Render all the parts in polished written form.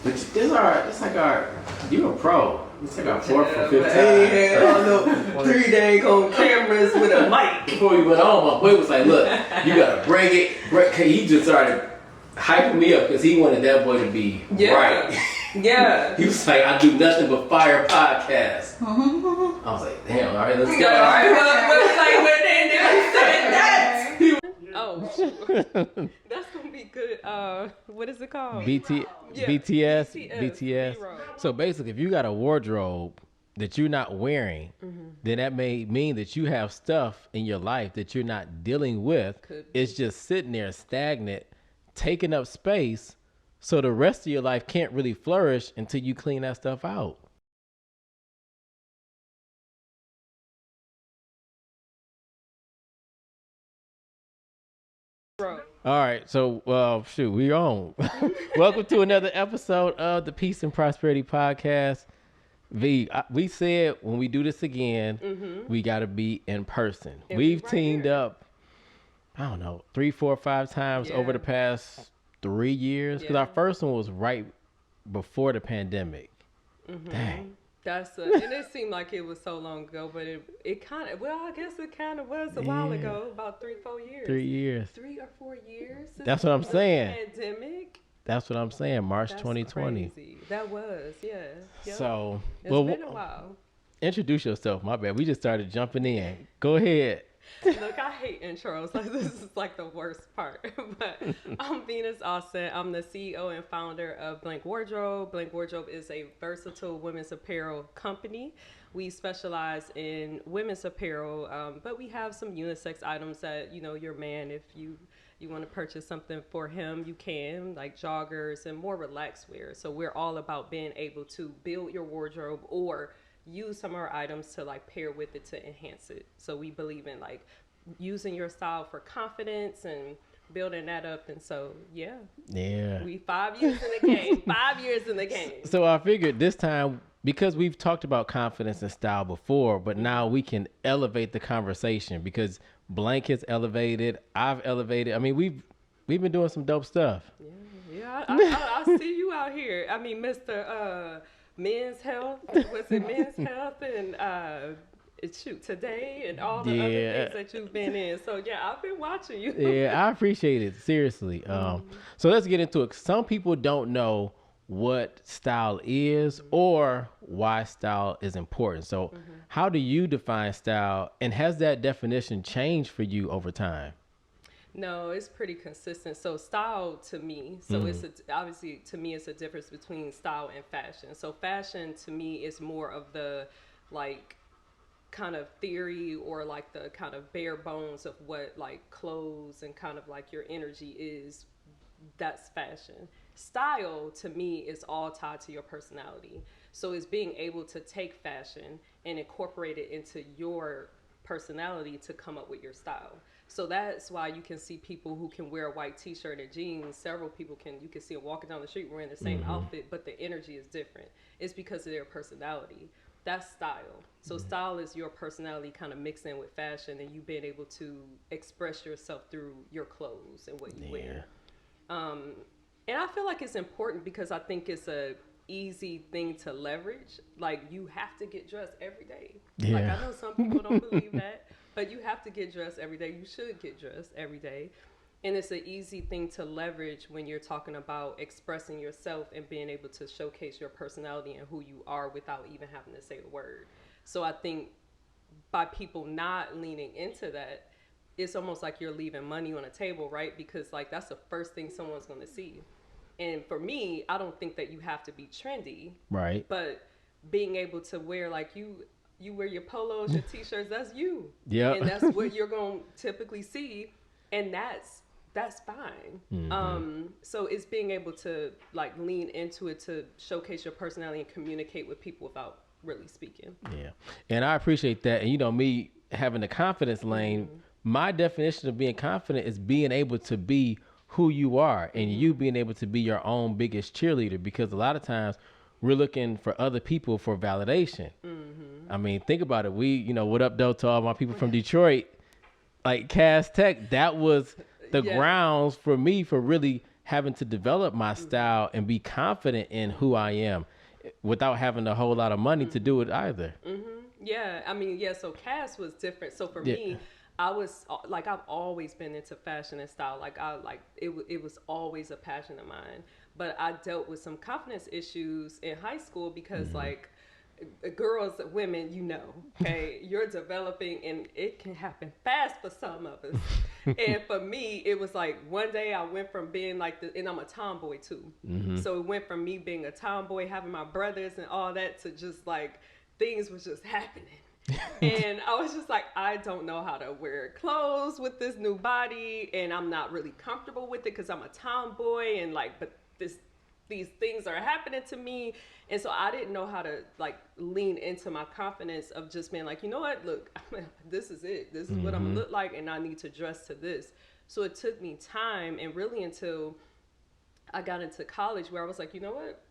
But it's like our, you're a pro. It's like our 4th or 5th time. Hey, all the 3 dang on cameras with a mic. Before we went on, my boy was like, look, you gotta break it. He just started hyping me up because he wanted that boy to be right. Yeah. He was like, I do nothing but fire podcasts. I was like, damn, all right, let's go. All right, like when they said that. Oh, that's gonna be good. What is it called? BTS. So basically, if you got a wardrobe that you're not wearing, then that may mean that you have stuff in your life that you're not dealing with. It's just sitting there stagnant, taking up space. So the rest of your life can't really flourish until you clean that stuff out. All right, so we on. Welcome to another episode of the Peace and Prosperity Podcast. We said when we do this again, we got to be in person. And we've teamed up, I don't know, 3, 4, 5 times over the past 3 years, because our first one was right before the pandemic. Dang. And it seemed like it was so long ago, but it kind of, I guess it kind of was a while ago, about 3, 4 years. 3 years. 3 or 4 years. That's what I'm saying. Pandemic. That's what I'm saying. March 2020. Crazy. That was, Yep. So, it's been a while. Introduce yourself. My bad. We just started jumping in. Go ahead. Look, I hate intros. Like, this is like the worst part. But I'm Venus Austin. I'm the CEO and founder of BlankWardrobe. BlankWardrobe is a versatile women's apparel company. We specialize in women's apparel, but we have some unisex items that, your man, if you want to purchase something for him, you can, like joggers and more relaxed wear. So we're all about being able to build your wardrobe or use some of our items to like pair with it to enhance it. So we believe in like using your style for confidence and building that up. And so, we 5 years in the game, 5 years in the game. So I figured this time, because we've talked about confidence and style before, but now we can elevate the conversation because Blank has elevated, I've elevated. I mean, we've been doing some dope stuff. I see you out here. I mean, Mr. Men's Health, was it Men's Health and Today and all the other things that you've been in. So I've been watching you. I appreciate it, seriously. So let's get into it. Some people don't know what style is or why style is important. So how do you define style, and has that definition changed for you over time? No, it's pretty consistent. So style to me, obviously to me, it's a difference between style and fashion. So fashion to me is more of the like kind of theory or like the kind of bare bones of what like clothes and kind of like your energy is. That's fashion. Style to me is all tied to your personality. So it's being able to take fashion and incorporate it into your personality to come up with your style. So that's why you can see people who can wear a white t-shirt and jeans. Several people you can see them walking down the street wearing the same outfit, but the energy is different. It's because of their personality. That's style. So style is your personality kind of mixed in with fashion and you being able to express yourself through your clothes and what you wear. And I feel like it's important because I think it's a easy thing to leverage. Like you have to get dressed every day. Like I know some people don't believe that, but you have to get dressed every day. You should get dressed every day. And it's an easy thing to leverage when you're talking about expressing yourself and being able to showcase your personality and who you are without even having to say the word. So I think by people not leaning into that, it's almost like you're leaving money on the table, right? Because like that's the first thing someone's going to see. And for me, I don't think that you have to be trendy. Right. But being able to wear like you wear your polos, your t-shirts, that's you. Yeah. And that's what you're going to typically see. And that's fine. So it's being able to like lean into it to showcase your personality and communicate with people without really speaking. Yeah. And I appreciate that. And me having the confidence lane, my definition of being confident is being able to be who you are and you being able to be your own biggest cheerleader, because a lot of times we're looking for other people for validation. I mean, think about it. What up though to all my people from Detroit, like Cass Tech, that was the grounds for me for really having to develop my style and be confident in who I am without having a whole lot of money to do it either. Yeah, I mean, yeah, so Cass was different. So for me, I was like, I've always been into fashion and style. Like it was always a passion of mine. But I dealt with some confidence issues in high school because like girls, women, okay, you're developing and it can happen fast for some of us. And for me, it was like one day I went from being like and I'm a tomboy too. So it went from me being a tomboy, having my brothers and all that, to just like things was just happening. And I was just like, I don't know how to wear clothes with this new body, and I'm not really comfortable with it because I'm a tomboy, and like, but these things are happening to me. And so I didn't know how to like lean into my confidence of just being like, you know what, look, this is it. This is what I'm gonna look like, and I need to dress to this. So it took me time, and really until I got into college, where I was like, you know what,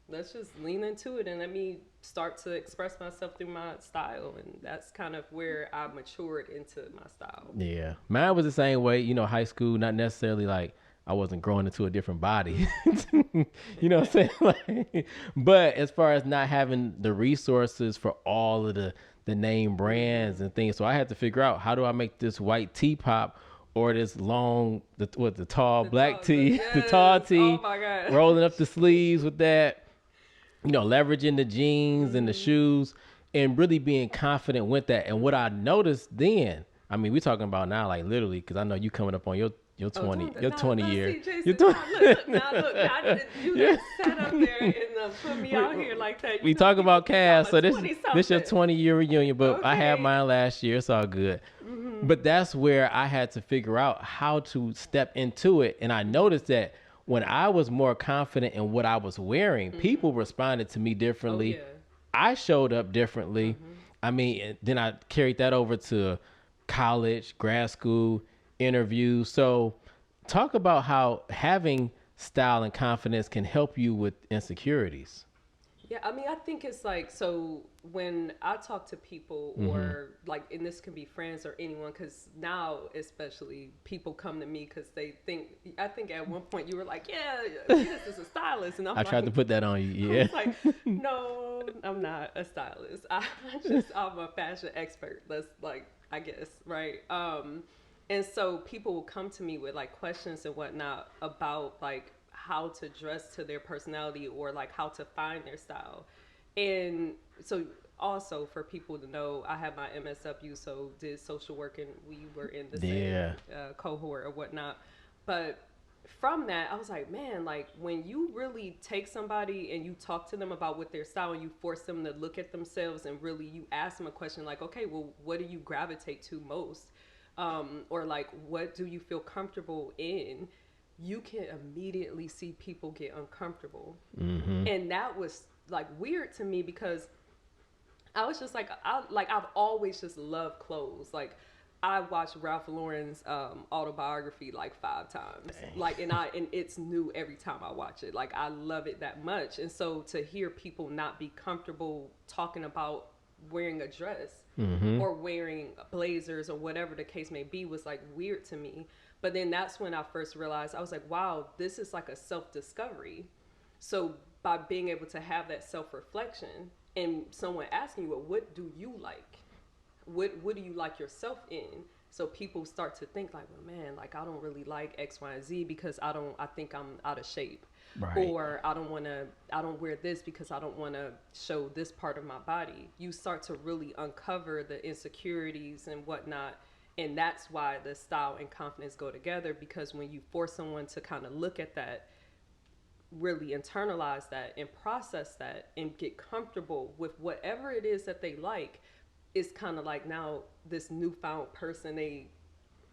let's just lean into it and let me start to express myself through my style. And that's kind of where I matured into my style. Yeah. Mine was the same way, high school, not necessarily like I wasn't growing into a different body. You know what I'm saying? Like, but as far as not having the resources for all of the name brands and things, so I had to figure out, how do I make this white tee pop, or this long, the tall black tee, the tall tee, oh my God, rolling up the sleeves with that, leveraging the jeans and the shoes, and really being confident with that. And what I noticed then, I mean, we're talking about now, like literally, because I know you coming up on your 20 year. You just sat up there and put me out here like that. We talk about Cass, so this your 20-year reunion, but I had mine last year. It's all good. But that's where I had to figure out how to step into it. And I noticed that when I was more confident in what I was wearing, people responded to me differently. I showed up differently. I mean, then I carried that over to college, grad school, interviews. So talk about how having style and confidence can help you with insecurities. Yeah, I mean, I think it's like, so when I talk to people, or like, and this can be friends or anyone, because now especially people come to me because they think, I think at one point you were like, yeah, this is a stylist. And I tried to put that on you. Yeah. I was like, no, I'm not a stylist. I'm a fashion expert. That's like, I guess, right? And so people will come to me with like questions and whatnot about like how to dress to their personality, or like how to find their style. And so also for people to know, I have my MSW, so did social work, and we were in the same cohort or whatnot. But from that, I was like, man, like when you really take somebody and you talk to them about what their style, and you force them to look at themselves, and really you ask them a question like, okay, well, what do you gravitate to most? Or like, what do you feel comfortable in? You can immediately see people get uncomfortable. And that was like weird to me, because I was just like, I've always just loved clothes. Like I watched Ralph Lauren's autobiography like 5 times. Dang. Like, and it's new every time I watch it. Like I love it that much. And so to hear people not be comfortable talking about wearing a dress or wearing blazers or whatever the case may be was like weird to me. But then that's when I first realized, I was like, wow, this is like a self-discovery. So by being able to have that self-reflection and someone asking you, well, what do you like? What do you like yourself in? So people start to think like, well, man, like I don't really like X, Y, and Z because I think I'm out of shape. Right. Or I don't wear this because I don't want to show this part of my body. You start to really uncover the insecurities and whatnot. And that's why the style and confidence go together, because when you force someone to kind of look at that, really internalize that and process that and get comfortable with whatever it is that they like, it's kind of like now this newfound person they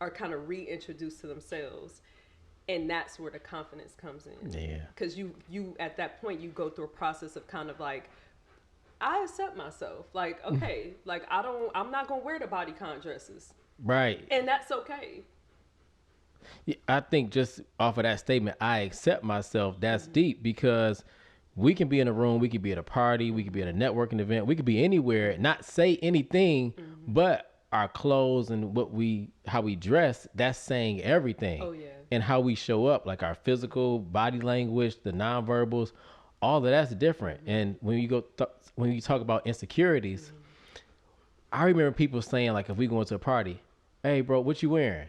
are kind of reintroduced to themselves. And that's where the confidence comes in. Yeah. Because you at that point, you go through a process of kind of like, I accept myself. Like, okay, like I'm not going to wear the bodycon dresses. Right. And that's okay. Yeah, I think just off of that statement, I accept myself, that's deep, because we can be in a room, we could be at a party, we could be at a networking event, we could be anywhere, not say anything, but our clothes and how we dress, that's saying everything. Oh, yeah. And how we show up, like our physical body language, the nonverbals, all of that's different. And when you talk about insecurities, I remember people saying, like, if we go into a party, hey bro, what you wearing?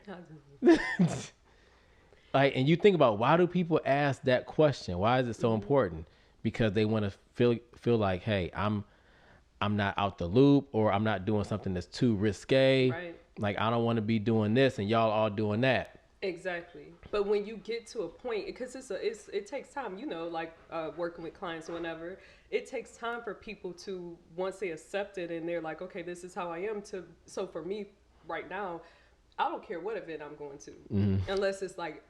Like, and you think about, why do people ask that question? Why is it so important? Because they want to feel like, hey, I'm not out the loop, or I'm not doing something that's too risque. Right. Like, I don't want to be doing this and y'all all doing that. Exactly. But when you get to a point, because it takes time, like working with clients or whatever, it takes time for people to, once they accept it and they're like, okay, this is how I am, so for me right now, I don't care what event I'm going to, unless it's like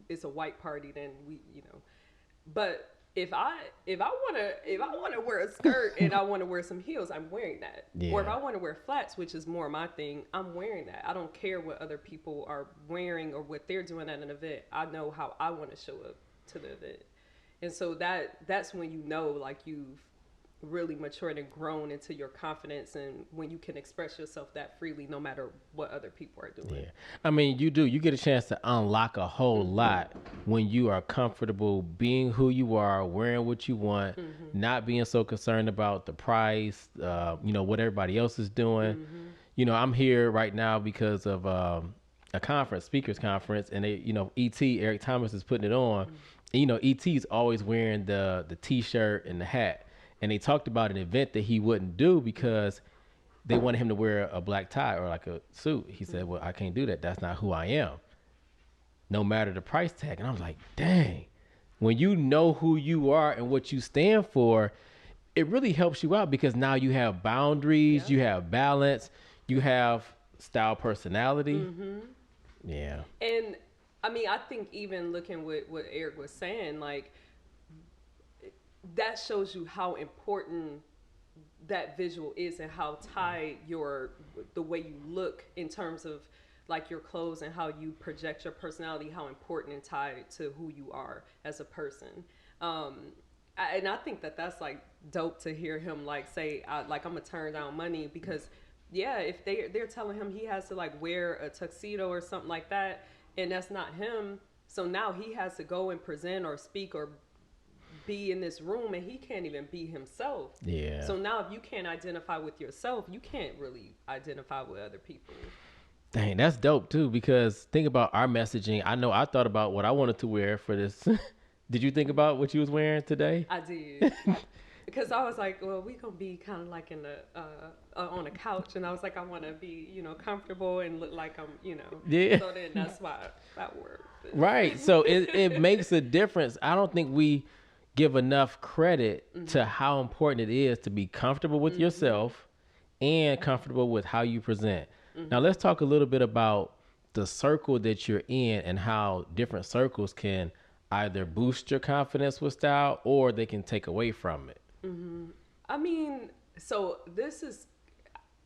it's a white party, then but if I want to wear a skirt and I want to wear some heels, I'm wearing that. Yeah. Or if I want to wear flats, which is more my thing, I'm wearing that. I don't care what other people are wearing or what they're doing at an event. I know how I want to show up to the event. And so that's when like you've really matured and grown into your confidence, and when you can express yourself that freely no matter what other people are doing. Yeah. I mean, you get a chance to unlock a whole lot when you are comfortable being who you are, wearing what you want, not being so concerned about the price, what everybody else is doing. I'm here right now because of a conference, speakers conference, and they, E.T. Eric Thomas is putting it on. And, E.T.'s always wearing the t-shirt and the hat. And they talked about an event that he wouldn't do because they wanted him to wear a black tie or like a suit. He said, well, I can't do that. That's not who I am, no matter the price tag. And I was like, dang, when you know who you are and what you stand for, it really helps you out, because now you have boundaries, you have balance, you have style, personality. Yeah. And I mean, I think even looking with what Eric was saying, like, that shows you how important that visual is and how tied the way you look in terms of like your clothes and how you project your personality, how important and tied to who you are as a person. And I think that's like dope to hear him like say, I'm gonna turn down money, because if they're telling him he has to like wear a tuxedo or something like that, and that's not him, so now he has to go and present or speak or be in this room, and he can't even be himself. Yeah. So now if you can't identify with yourself, you can't really identify with other people. Dang, that's dope too, because think about our messaging. I know I thought about what I wanted to wear for this. Did you think about what you was wearing today? I did. Because I was like, well, we gonna be kind of like in on a couch, and I was like, I want to be, comfortable and look like I'm, Yeah. So then that's why that worked. Right. So it makes a difference. I don't think we give enough credit to how important it is to be comfortable with yourself and comfortable with how you present. Now let's talk a little bit about the circle that you're in and how different circles can either boost your confidence with style or they can take away from it. I mean, so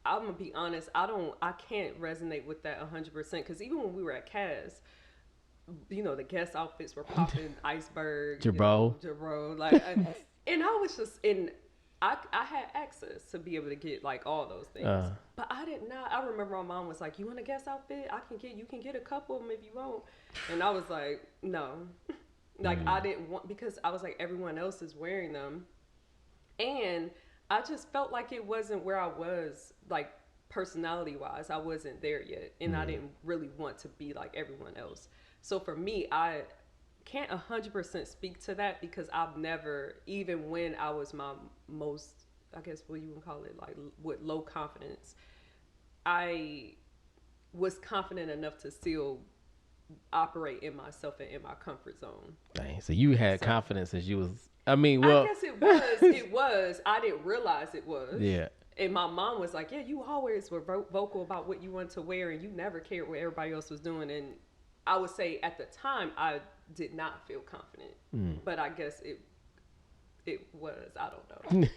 I'm gonna be honest, I can't resonate with that 100%, because even when we were at Cass, the guest outfits were popping, iceberg, Jabot, like, and I was just I had access to be able to get like all those things, but I remember my mom was like, you want a guest outfit? You can get a couple of them if you want. And I was like, no, like I didn't want, because I was like, everyone else is wearing them. And I just felt like it wasn't where I was, like personality wise, I wasn't there yet. And I didn't really want to be like everyone else. So for me, I can't 100% speak to that, because I've never, even when I was my most, I guess what you would call it, like with low confidence, I was confident enough to still operate in myself and in my comfort zone. Dang, so you had confidence as you was, I guess it was. I didn't realize it was. Yeah. And my mom was like, yeah, you always were vocal about what you wanted to wear, and you never cared what everybody else was doing. And I would say at the time, I did not feel confident, but I guess it was, I don't know.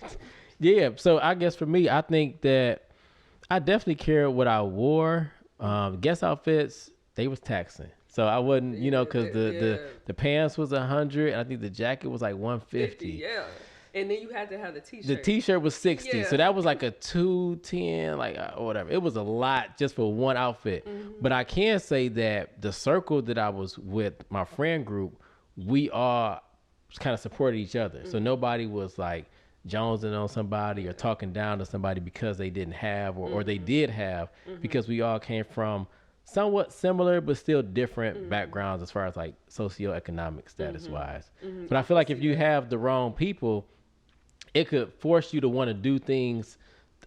Yeah. So I guess for me, I think that I definitely cared what I wore. Guest outfits, they was taxing. So I wasn't, because the pants was 100, and I think the jacket was like 150. Yeah. And then you had to have the t-shirt. The t-shirt was 60, Yeah. so that was like a 210, like or whatever. It was a lot just for one outfit. But I can say that the circle that I was with, my friend group, we all kind of supported each other. So nobody was like jonesing on somebody or talking down to somebody because they didn't have or they did have, because we all came from somewhat similar but still different backgrounds as far as like socioeconomic status wise. But I feel like if you have the wrong people, it could force you to want to do things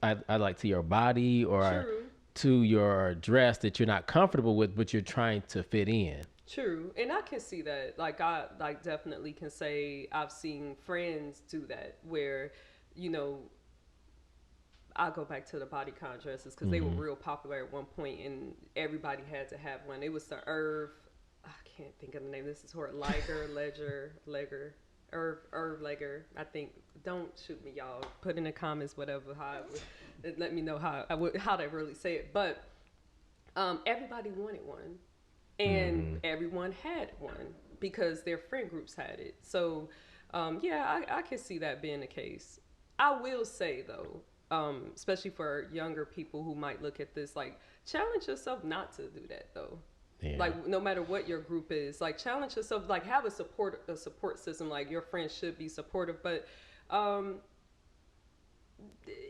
I like to your body or to your dress that you're not comfortable with, but you're trying to fit in. True. And I can see that. Like, I like definitely can say I've seen friends do that where, you know, I'll go back to the bodycon dresses because they were real popular at one point and everybody had to have one. It was the Irv, I can't think of the name. This is horrible. Legger. I think, don't shoot me, y'all. Put in the comments, whatever, let me know how they really say it. But everybody wanted one. And everyone had one because their friend groups had it. So, I can see that being the case. I will say, though, especially for younger people who might look at this, like, challenge yourself not to do that, though. Yeah. Like, no matter what your group is, like, challenge yourself, like, have a support system. Like, your friends should be supportive. But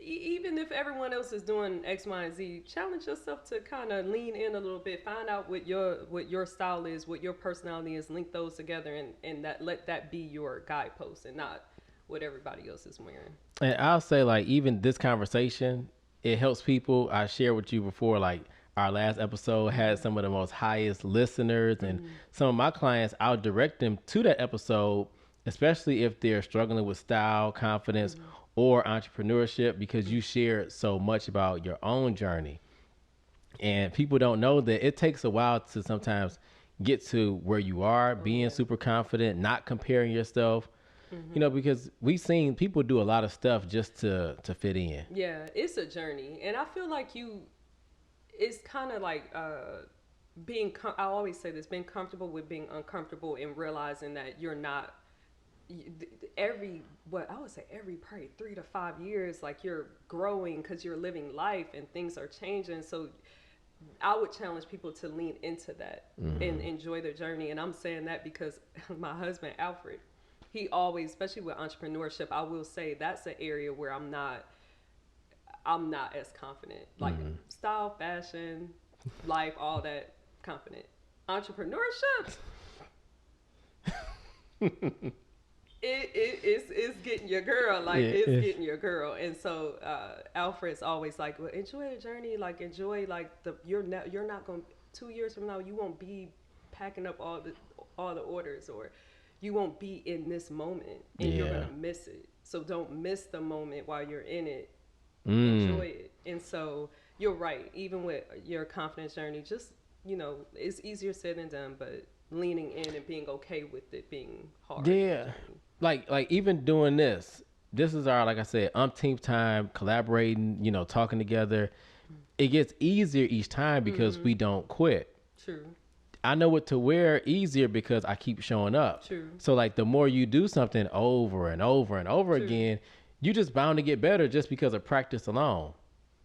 even if everyone else is doing X, Y, and Z, challenge yourself to kind of lean in a little bit, find out what your style is, what your personality is, link those together, and let that be your guidepost and not what everybody else is wearing. And I'll say, like, even this conversation, it helps people. I shared with you before, like, our last episode had some of the most highest listeners, and some of my clients, I'll direct them to that episode, especially if they're struggling with style, confidence, or entrepreneurship, because you shared so much about your own journey. And people don't know that it takes a while to sometimes get to where you are, being super confident, not comparing yourself, you know, because we've seen people do a lot of stuff just to fit in. Yeah, it's a journey. And I feel like it's kind of like I always say this, being comfortable with being uncomfortable and realizing that you're not, every probably 3 to 5 years, like, you're growing because you're living life and things are changing. So I would challenge people to lean into that and enjoy their journey. And I'm saying that because my husband, Alfred, he always, especially with entrepreneurship, I will say that's an area where I'm not as confident. Like, style, fashion, life, all that, confident. Entrepreneurship, it's getting your girl. Like, it's getting your girl. And so Alfred's always like, well, enjoy the journey. Like, enjoy, like, you're not going, 2 years from now, you won't be packing up all the orders, or you won't be in this moment, and you're gonna miss it. So don't miss the moment while you're in it. Enjoy it. And so you're right. Even with your confidence journey, just, you know, it's easier said than done, but leaning in and being okay with it being hard. Yeah. Like even doing this is our, like I said, umpteenth time collaborating, you know, talking together. It gets easier each time because we don't quit. True. I know what to wear easier because I keep showing up. True. So, like, the more you do something over and over and over again, you're just bound to get better just because of practice alone.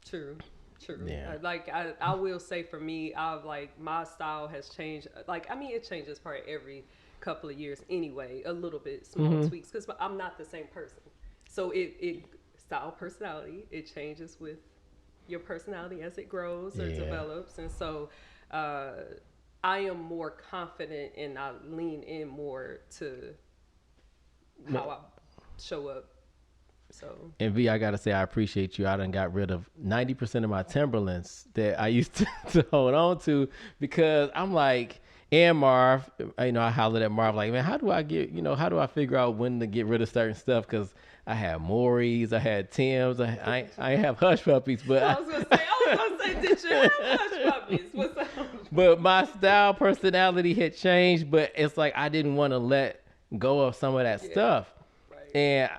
True. Yeah. Like, I will say for me, my style has changed. Like, I mean, it changes probably every couple of years anyway, a little bit, small tweaks, because I'm not the same person. So it style, personality, it changes with your personality as it grows or develops. And so I am more confident and I lean in more to how I show up. So, and V, I gotta say, I appreciate you. I done got rid of 90% of my Timberlands that I used to hold on to, because I'm like, and Marv, you know, I hollered at Marv like, man, how do I figure out when to get rid of certain stuff? Because I had Maury's, I had Tim's, I have Hush Puppies, but I was gonna say, did you have Hush Puppies? What's up? But my style, personality had changed, but it's like I didn't want to let go of some of that stuff. Right. And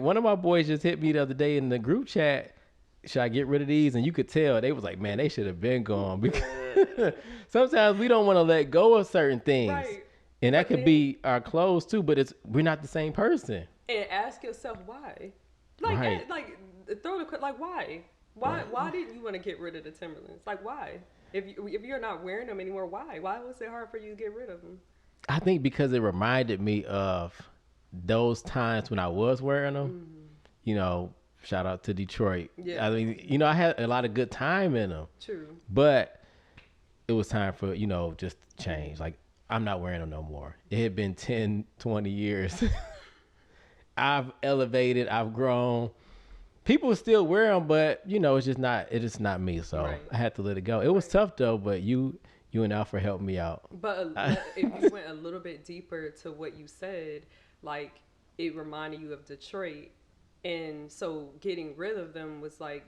one of my boys just hit me the other day in the group chat, should I get rid of these? And you could tell they was like, man, they should have been gone, because sometimes we don't want to let go of certain things. Right. And that could be our clothes too, but we're not the same person. And ask yourself why. Like, Right. like throw the like why? Why didn't you want to get rid of the Timberlands? Like why? If you're not wearing them anymore, why? Why was it hard for you to get rid of them? I think because it reminded me of those times when I was wearing them. You know, shout out to Detroit. Yeah. I mean, you know, I had a lot of good time in them, True. but it was time for, you know, just change. Like, I'm not wearing them no more. It had been 10, 20 years. I've elevated, I've grown. People still wear them, but you know, it's just not me. So Right. I had to let it go. It was tough though, but you and Alfred helped me out. But if you went a little bit deeper to what you said, like it reminded you of Detroit, and so getting rid of them was like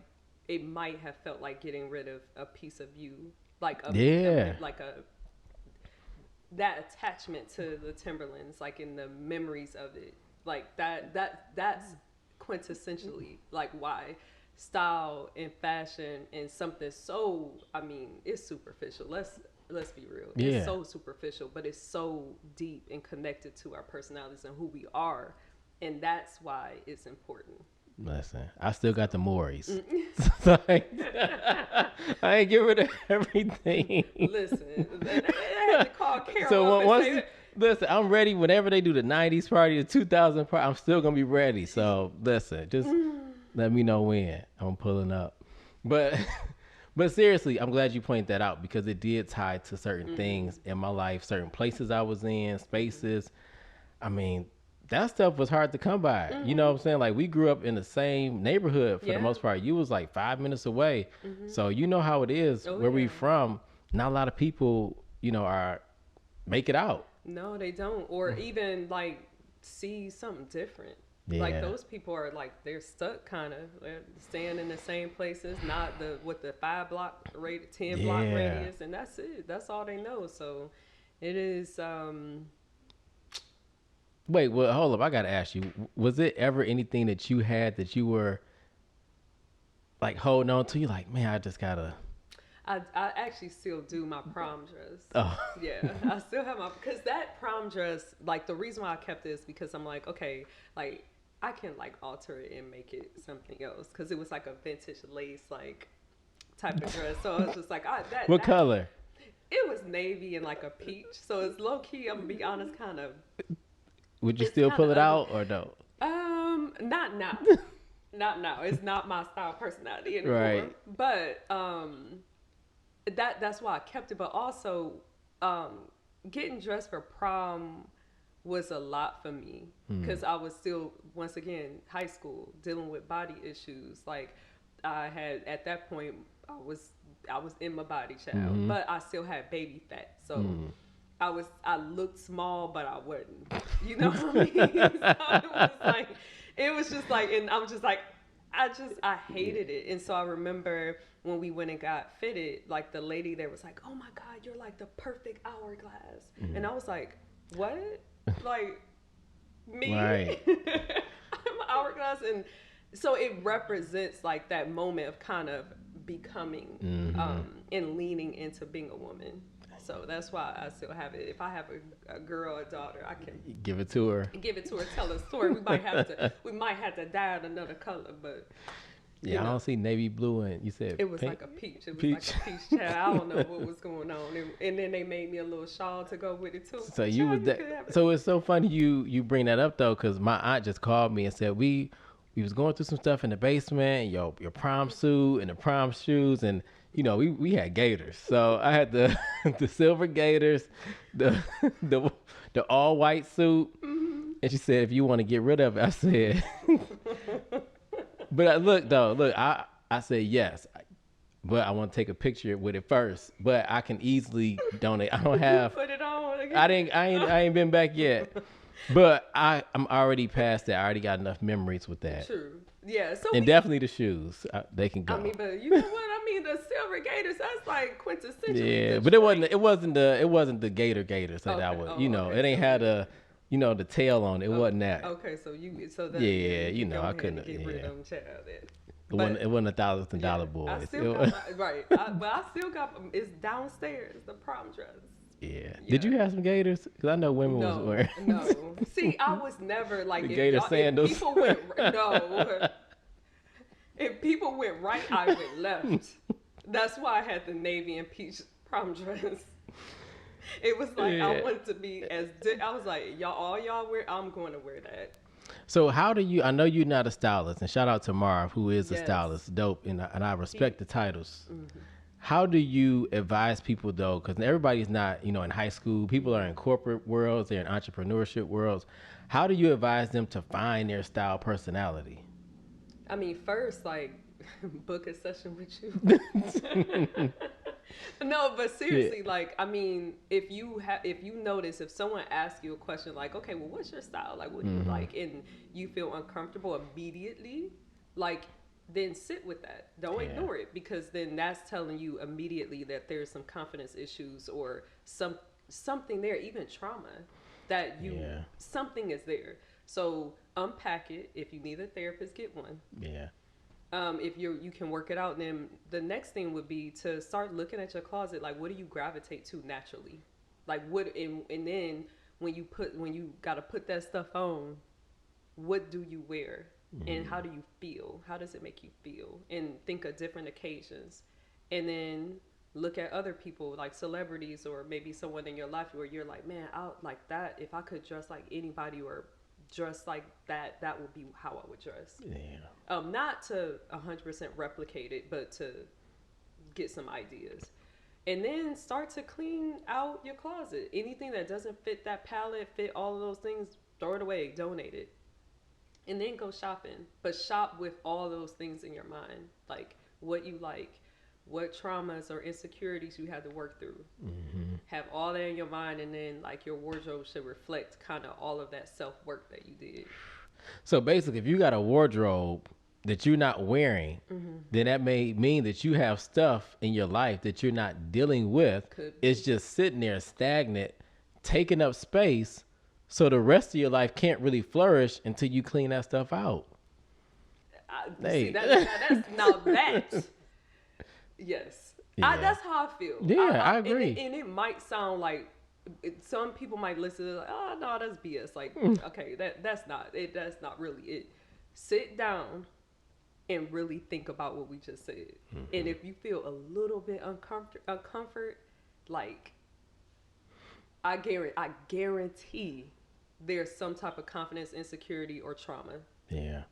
it might have felt like getting rid of a piece of you, like like a that attachment to the Timberlands, like in the memories of it, like that's quintessentially like why style and fashion and something so, I mean, it's superficial. Let's be real. Yeah. It's so superficial, but it's so deep and connected to our personalities and who we are, and that's why it's important. Listen, I still got the Morris. So I ain't get rid of everything. Listen, they had to call Carol So up and once, say, listen, I'm ready. Whenever they do the '90s party, the 2000 party, I'm still gonna be ready. So listen, just let me know when I'm pulling up. But but seriously, I'm glad you pointed that out because it did tie to certain things in my life, certain places I was in, spaces. I mean, that stuff was hard to come by. You know what I'm saying? Like we grew up in the same neighborhood for the Yeah. most part. You was like 5 minutes away. So you know how it is where we yeah. from. Not a lot of people, you know, make it out. no, they don't, or even like see something different. Like Yeah. those people are like they're stuck kind of staying in the same places, not with the 5 block rate, 10 block Yeah. radius, and that's it. That's all they know. So it is. Wait, well, hold up. I got to ask you, was it ever anything that you had that you were like holding on to? You like, man, I just got to. I actually still do my prom dress. Oh. Yeah, I still have because that prom dress, like the reason why I kept it is because I'm like, okay, like I can like alter it and make it something else because it was like a vintage lace like type of dress. So I was just like, What color? It was navy and like a peach. So it's low key. I'm gonna be honest, kind of. Would you It's still kinda pull it out ugly. or no? Not now. Not now. It's not my style personality anymore. Right. But that's why I kept it. But also, getting dressed for prom was a lot for me because I was still, once again, high school, dealing with body issues. Like I had at that point, I was in my body, child, but I still had baby fat, so. I looked small, but I wasn't. You know what I mean? So it was just like, and I'm just like, I hated it. And so I remember when we went and got fitted, like the lady there was like, oh my God, you're like the perfect hourglass. And I was like, what? Like, me? Right. I'm an hourglass. And so it represents like that moment of kind of becoming and leaning into being a woman. So that's why I still have it. If I have a girl or daughter, I can Give it to her. tell a story. We might have to dye it another color, but Yeah, I don't see navy blue and you said it was pink. like a peach. It was like a peach child. I don't know what was going on. And then they made me a little shawl to go with it too. So you was that. So it's so funny you bring that up though, because my aunt just called me and said we was going through some stuff in the basement. Your prom suit and the prom shoes, and you know we had gators. So I had the the silver gators, the all white suit, and she said if you want to get rid of it, I said. But look, I said yes. But I want to take a picture with it first. But I can easily donate. I don't have. Put it on again. I ain't been back yet. But I'm already past that. I already got enough memories with that. True. Yeah. So And definitely the shoes. They can go. I mean, but you know what? I mean, the silver gators. That's like quintessential. Yeah, but it wasn't the gators that I was. It ain't had the tail on it. It wasn't that. Okay, so I couldn't. Get rid of them, child. Then. It wasn't $1,000 I boys. still got right. But I still got it's downstairs. The prom dress. Yeah. Did you have some Gators? Because I know women was wearing. No. See, I was never like The Gator sandals. If people went no. If people went right, I went left. That's why I had the navy and peach prom dress. It was like I wanted to be I was like, y'all wear. I'm going to wear that. So how do you? I know you're not a stylist, and shout out to Marv, who is a stylist, dope, and I respect the titles. Mm-hmm. How do you advise people though? Because everybody's not, in high school. People are in corporate worlds, they're in entrepreneurship worlds. How do you advise them to find their style personality? I mean, first, like, book a session with you. No, but seriously, like, I mean, if you notice, if someone asks you a question like, okay, well, what's your style? Like, what do you like? And you feel uncomfortable immediately, like, then sit with that. Don't ignore it, because then that's telling you immediately that there's some confidence issues or something there, even trauma, that something is there. So unpack it. If you need a therapist, get one. Yeah. If you can work it out, then the next thing would be to start looking at your closet. Like, what do you gravitate to naturally? Like, what, and then when you got to put that stuff on, what do you wear? And how do you feel? How does it make you feel? And think of different occasions. And then look at other people, like celebrities or maybe someone in your life where you're like, man, I like that. If I could dress like anybody or dress like that, that would be how I would dress. Yeah. Not to 100% replicate it, but to get some ideas. And then start to clean out your closet. Anything that doesn't fit that palette, fit all of those things, throw it away, donate it. And then go shopping, but shop with all those things in your mind, like what you like, what traumas or insecurities you had to work through. Mm-hmm. Have all that in your mind, and then like your wardrobe should reflect kind of all of that self-work that you did. So basically, if you got a wardrobe that you're not wearing, then that may mean that you have stuff in your life that you're not dealing with. It's just sitting there stagnant, taking up space. So the rest of your life can't really flourish until you clean that stuff out. See, that, yes. Yeah. That's how I feel. Yeah, I agree. And it might sound like, some people might listen to it like, oh, no, that's BS. Like, okay, that's not really it. Sit down and really think about what we just said. Mm-hmm. And if you feel a little bit uncomfort, like, I guarantee there's some type of confidence, insecurity, or trauma. Yeah.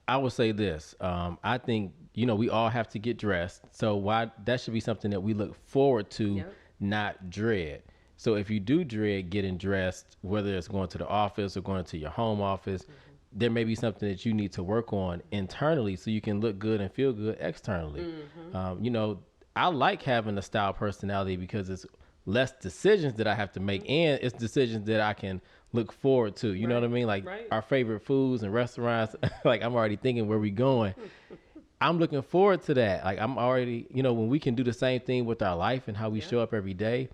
I would say this. I think, we all have to get dressed. So that should be something that we look forward to, not dread. So if you do dread getting dressed, whether it's going to the office or going to your home office, there may be something that you need to work on internally so you can look good and feel good externally. I like having a style personality because it's less decisions that I have to make, and it's decisions that I can look forward to. You know what I mean? Like our favorite foods and restaurants, like I'm already thinking where we going. I'm looking forward to that. Like I'm already, when we can do the same thing with our life and how we show up every day,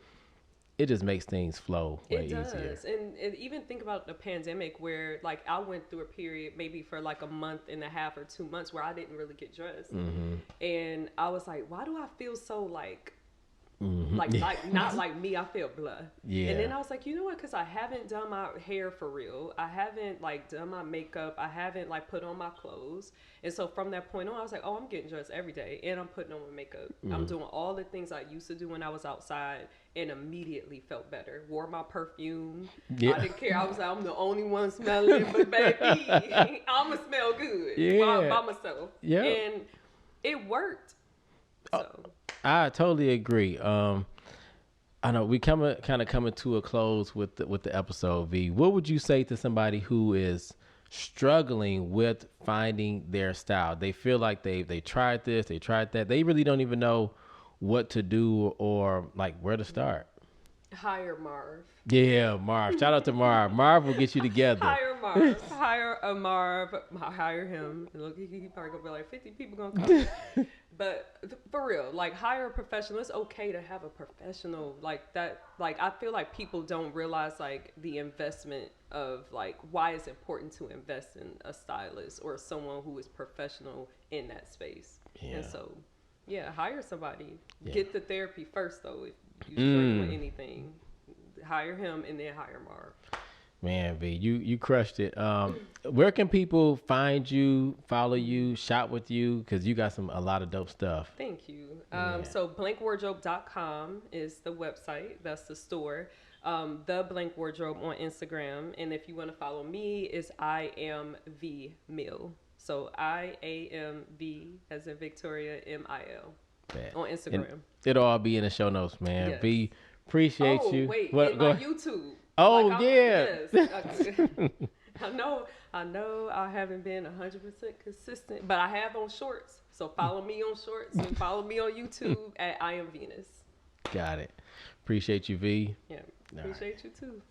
it just makes things flow way easier. And even think about the pandemic where like I went through a period maybe for like a month and a half or 2 months where I didn't really get dressed. And I was like, why do I feel so like, like not like me, I feel blah. Yeah. And then I was like, you know what? Because I haven't done my hair for real. I haven't like done my makeup. I haven't like put on my clothes. And so from that point on, I was like, oh, I'm getting dressed every day, and I'm putting on my makeup. I'm doing all the things I used to do when I was outside, and immediately felt better. Wore my perfume. Yeah. I didn't care. I was like, I'm the only one smelling, but baby, I'ma smell good by myself. Yeah. And it worked. So. I totally agree. I know we kind of coming to a close with the episode. V, what would you say to somebody who is struggling with finding their style? They feel like they tried this, they tried that. They really don't even know what to do or like where to start. Hire Marv. Yeah, Marv. Shout out to Marv. Marv will get you together. Hire Marv. Hire a Marv. Hire him. Look, he probably gonna be like 50 people gonna come. But for real, like hire a professional. It's okay to have a professional like that. Like I feel like people don't realize like the investment of like why it's important to invest in a stylist or someone who is professional in that space. Yeah. And so, hire somebody. Yeah. Get the therapy first though if you're struggling with anything. hire him and then hire Marv. Man, V, you crushed it. Where can people find you, follow you, shop with you? Because you got a lot of dope stuff. Thank you. So BlankWardrobe.com is the website. That's the store. The Blank Wardrobe on Instagram. And if you want to follow me, it's I am V Mill. So IAMV as in Victoria MIL on Instagram. And it'll all be in the show notes, man. Yes. V, appreciate you. Wait, What, in my YouTube. Oh, Like, yeah. Yes. I know I haven't been 100% consistent, but I have on shorts. So follow me on shorts and follow me on YouTube at I am Venus. Got it. Appreciate you, V. Yeah. Appreciate you too.